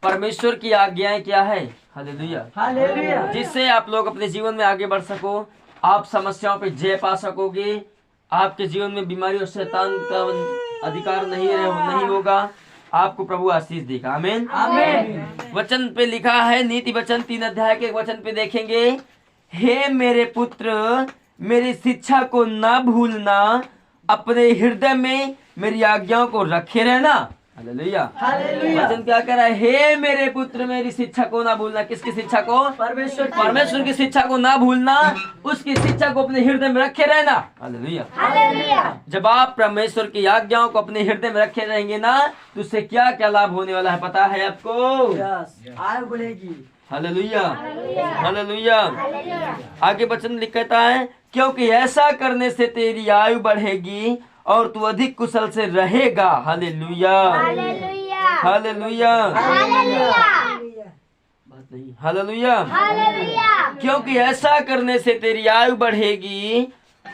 परमेश्वर की आज्ञाएं क्या है? Hallelujah, hallelujah. जिससे आप लोग अपने जीवन में आगे बढ़ सको, आप समस्याओं पे जय पा सकोगे, आपके जीवन में बीमारी और शैतान का अधिकार नहीं होगा, आपको प्रभु आशीष देगा। आमीन, आमीन। वचन पे लिखा है, नीति वचन 3 अध्याय के वचन पे देखेंगे, हे मेरे पुत्र मेरी शिक्षा को ना भूलना, अपने हृदय में मेरी आज्ञाओं को रखे रहना। Hallelujah, hallelujah. वचन क्या कह रहा है? हे मेरे पुत्र मेरी शिक्षा को ना भूलना। किसकी शिक्षा को? परमेश्वर की शिक्षा को ना भूलना, उसकी शिक्षा को अपने हृदय में रखे रहना। Hallelujah, hallelujah. जब आप परमेश्वर की आज्ञाओं को अपने हृदय में रखे रहेंगे ना, तो उससे क्या क्या लाभ होने वाला है पता है आपको? आयु बढ़ेगी। Hallelujah, hallelujah. आगे वचन कहता है, क्योंकि ऐसा करने से तेरी आयु बढ़ेगी और तू अधिक कुशल से रहेगा। Hallelujah, hallelujah. Hallelujah, hallelujah. बात नहीं। Hallelujah, hallelujah. क्योंकि ऐसा करने से तेरी आयु बढ़ेगी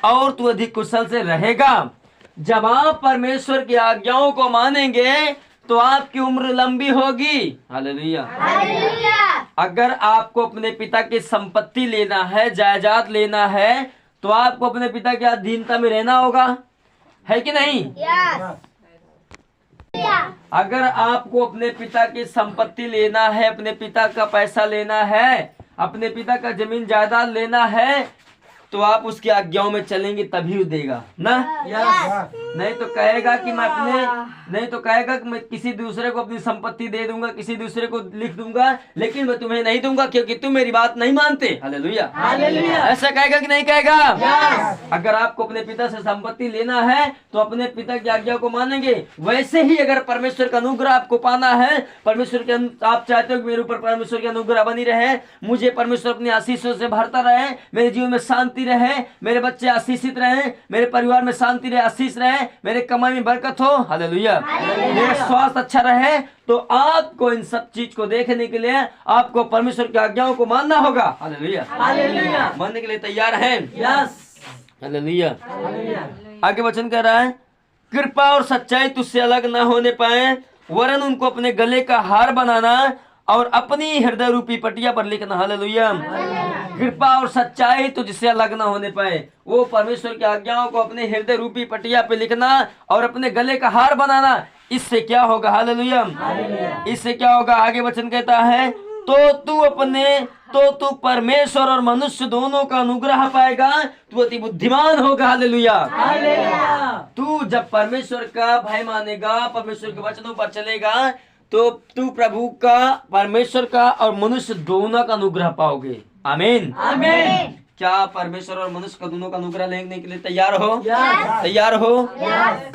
और तू अधिक कुशल से रहेगा। जब आप परमेश्वर की आज्ञाओं को मानेंगे तो आपकी उम्र लंबी होगी। Hallelujah, hallelujah. अगर आपको अपने पिता की संपत्ति लेना है, जायदाद लेना है, तो आपको अपने पिता की अधीनता में रहना होगा, है कि नहीं? यस। अगर आपको अपने पिता की संपत्ति लेना है, अपने पिता का पैसा लेना है, अपने पिता का जमीन जायदाद लेना है, तो आप उसकी आज्ञाओं में चलेंगे तभी वो देगा ना। नहीं तो कहेगा कि मैं किसी दूसरे को अपनी संपत्ति दे दूंगा, किसी दूसरे को लिख दूंगा, लेकिन मैं तुम्हें नहीं दूंगा क्योंकि तुम मेरी बात नहीं मानते। Hallelujah, hallelujah. ऐसा कहेगा कि नहीं कहेगा? अगर आपको अपने पिता से संपत्ति लेना है तो अपने पिता की आज्ञा को मानेंगे। वैसे ही अगर परमेश्वर का अनुग्रह आपको पाना है, परमेश्वर के आप चाहते हो कि मेरे ऊपर परमेश्वर की अनुग्रह बनी रहे, मुझे परमेश्वर अपनी आशीषों से भरता रहे, मेरे जीवन में शांति रहे, मेरे बच्चे आशीषित रहे, मेरे परिवार में शांति रहे, आशीष रहे, मेरे कमाई में बरकत हो। हालेलुया, मेरा स्वास्थ्य अच्छा रहे, तो आपको इन सब चीज को देखने के लिए आपको परमेश्वर की आज्ञाओं को मानना होगा। Hallelujah, hallelujah. मानने के लिए तैयार हैं? यस। हालेलुया। हालेलुया। आगे वचन कह रहा है, कृपा और सच्चाई तुझसे अलग न होने पाए, वरन उनको अपने गले का हार बनाना और अपनी हृदय रूपी पटिया पर लिखना। हालेलुया, कृपा और सच्चाई तुझसे अलग ना होने पाए, वो परमेश्वर की आज्ञाओं को अपने हृदय रूपी पटिया पे लिखना और अपने गले का हार बनाना। इससे क्या होगा? हालेलुया, इससे क्या होगा? आगे वचन कहता है, तो तू परमेश्वर और मनुष्य दोनों का अनुग्रह पाएगा, तू अति बुद्धिमान होगा। हालेलुया, तू जब परमेश्वर का भय मानेगा, परमेश्वर के वचनों पर चलेगा, तो तू प्रभु का, परमेश्वर का और मनुष्य दोनों का अनुग्रह पाओगे। आमीन, आमीन। क्या परमेश्वर और मनुष्य का दोनों का अनुग्रह लेने के लिए तैयार हो? यस। तैयार हो?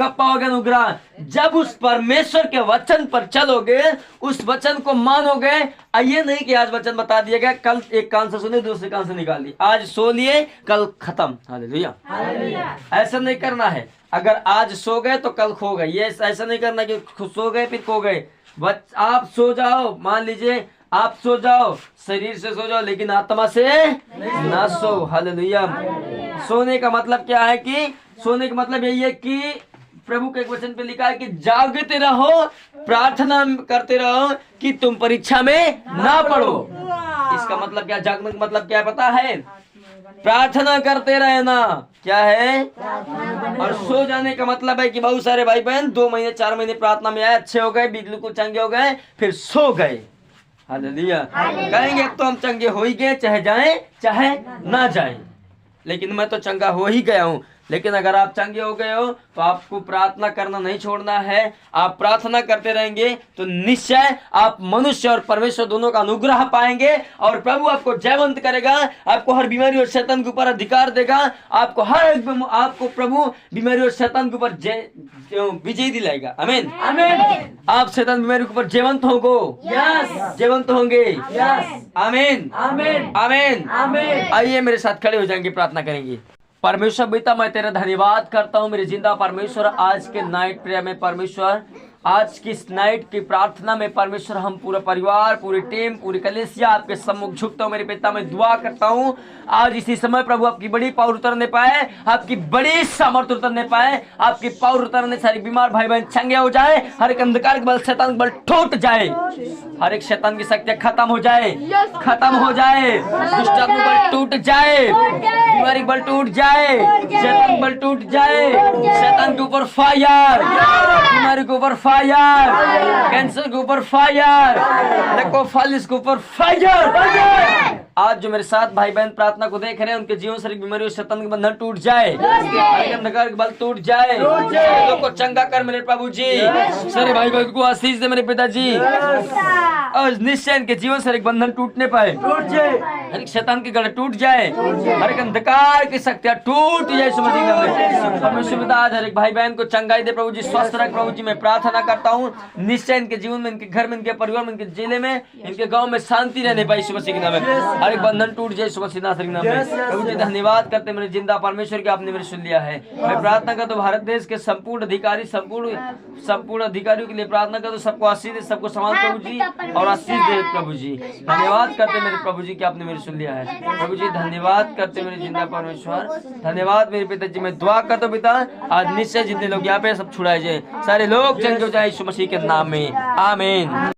कब पाओगे अनुग्रह? जब उस परमेश्वर के वचन पर चलोगे, उस वचन को मानोगे। ये नहीं कि आज वचन बता दिया गया, कल एक कान से सुने दूसरे कान से निकाल ली, आज सो लिए कल खत्म। हालेलुया, ऐसा नहीं करना है। अगर आज सो गए तो कल खो गए, ये ऐसा नहीं करना कि सो गए फिर खो गए। आप सो जाओ, मान लीजिए आप सो जाओ, शरीर से सो जाओ, लेकिन आत्मा से ना सो। हालेलुया, सोने का मतलब क्या है? कि सोने का मतलब यही है कि प्रभु के एक वचन पे लिखा है कि जागते रहो, प्रार्थना करते रहो कि तुम परीक्षा में ना पड़ो। इसका मतलब क्या? जागने का मतलब क्या है पता है? प्रार्थना करते रहना। क्या है? और सो जाने का मतलब है कि बहुत सारे भाई बहन 2 महीने 4 महीने प्रार्थना में आए, अच्छे हो गए, बिल्कुल चंगे हो गए, फिर सो गए। हालेलुया, कहेंगे अब तो हम चंगे हो ही गए, चाहे जाएं चाहे ना जाएं, लेकिन मैं तो चंगा हो ही गया हूँ। लेकिन अगर आप चंगे हो गए हो तो आपको प्रार्थना करना नहीं छोड़ना है। आप प्रार्थना करते रहेंगे तो निश्चय आप मनुष्य और परमेश्वर दोनों का अनुग्रह पाएंगे और प्रभु आपको जयवंत करेगा, आपको हर बीमारी और शैतान के ऊपर अधिकार देगा, आपको प्रभु बीमारी और शैतान के ऊपर विजय दिलाएगा। आमीन, आमीन। आप शैतान बीमारी के ऊपर जयवंत होगो। यस। जयवंत होंगे। यस। आमीन, आमीन। आमीन, आमीन। आइए मेरे साथ खड़े हो जाएंगे, प्रार्थना करेंगे। परमेश्वर पिता, मैं तेरा धन्यवाद करता हूँ मेरे जिंदा परमेश्वर, आज के नाइट प्रेयर में परमेश्वर आज की इस नाइट की प्रार्थना में परमेश्वर हम पूरा परिवार, पूरी टीम, पूरी कलीसिया आपके सम्मुख झुकता हूँ। मेरे पिता मैं दुआ करता हूँ आज इसी समय प्रभु आपकी बड़ी पावर उतरने पाए, आपकी बड़ी सामर्थ उतरने पाए, आपकी पावर उतरने सारी बीमार भाई बहन चंगे हो जाए, हर एक अंधकार के बल, शैतान के बल टूट जाए, हर एक शैतान की शक्तियां खत्म हो जाए, खत्म हो जाए, दुष्ट आत्मा बल टूट जाए, बीमारी बल टूट जाए, शैतान बल टूट जाए, शैतान के ऊपर फायर, बीमारी के ऊपर फायर, कैंसर के ऊपर फायर, लेकोफालिस के ऊपर फायर। आज जो मेरे साथ भाई बहन प्रार्थना को देख रहे हैं उनके जीवन से बीमारी शैतान के बंधन टूट जाए, अंधकार के बल टूट जाए, लोग को चंगा कर मेरे प्रभु जी, सारे भाई बहन को आशीष दे मेरे पिताजी। और निश्चय इनके जीवन से एक बंधन टूटने पाए, हर एक शैतान की गढ़ टूट जाए, हर एक अंधकार की शक्तियां टूट जाए। परमेश्वर पिता आज हर एक भाई बहन को चंगाई दे प्रभु जी, स्वस्थ रख प्रभु जी। मैं प्रार्थना करता हूँ निश्चय इनके जीवन में, इनके घर में, इनके परिवार में, इनके जिले में, इनके गांव में शांति रहने पाई यीशु मसीह के नाम में, हर एक बंधन टूट जाए यीशु मसीह के नाम में। प्रभु जी धन्यवाद करते मेरे जिंदा परमेश्वर के आपने मेरे सुन लिया है। मैं प्रार्थना करता हूँ भारत देश के संपूर्ण अधिकारी, संपूर्ण अधिकारियों के लिए प्रार्थना करता हूँ, सबको आशीष दे, सबको समान प्रभु जी और आशीष दे प्रभु जी। धन्यवाद करते मेरे प्रभु जी कि आपने मेरे सुन लिया है। प्रभु जी धन्यवाद करते मेरे जिंदा परमेश्वर, धन्यवाद मेरे पिताजी। मैं दुआ करता हूँ पिता आज निश्चय जितने लोग यहाँ पे सब छुड़ाए जाए, सारे लोग चंगे हो जाए यीशु मसीह के नाम में, आमीन।